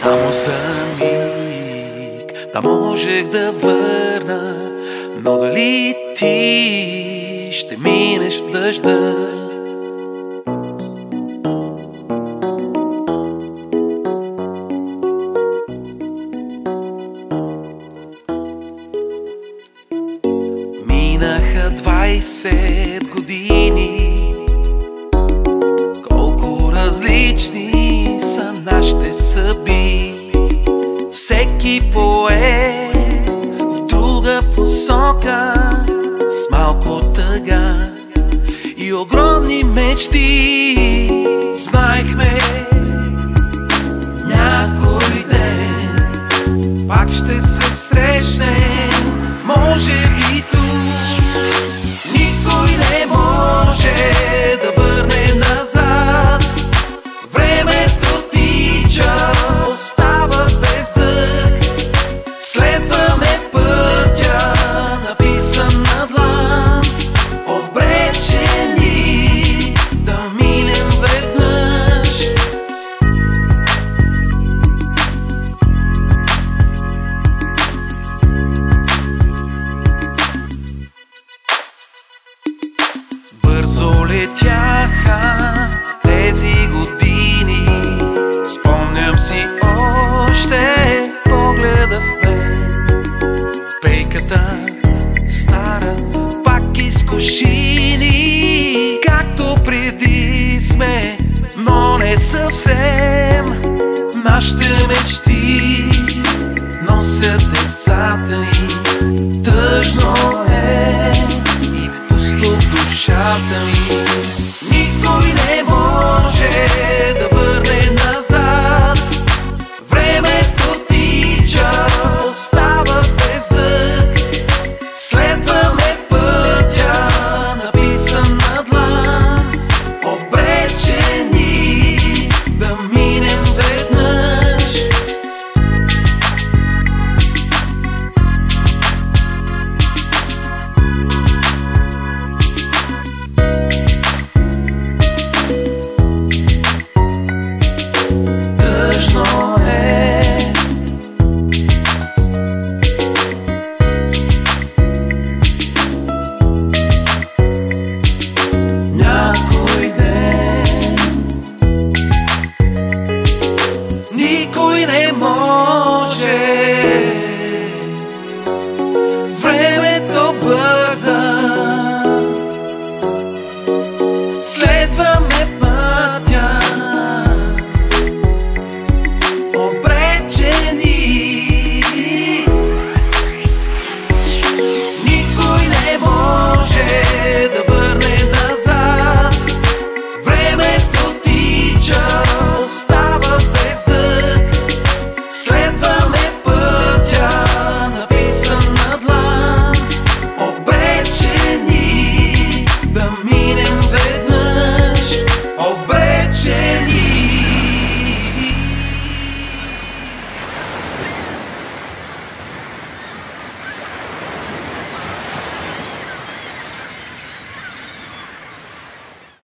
Само за миг да можех да върна, но дали ти ще минеш в дъжда? Минаха 20 години, колко различни са нашите съдби. Всеки пое в друга посока, с малко тъга и огромни мечти. Знаехме, някой ден пак ще се срещнем, може би тук. Никой не може да върне назад. Времето тича, остава без дъх. Следваме пътя, написан на длан, обречени да минем веднъж. Бързо летяха тези години, спомням си още погледа в мен. Пейката стара пак изкуши ни, както преди сме, но не съвсем. Нашите мечти носят децата ни тъжно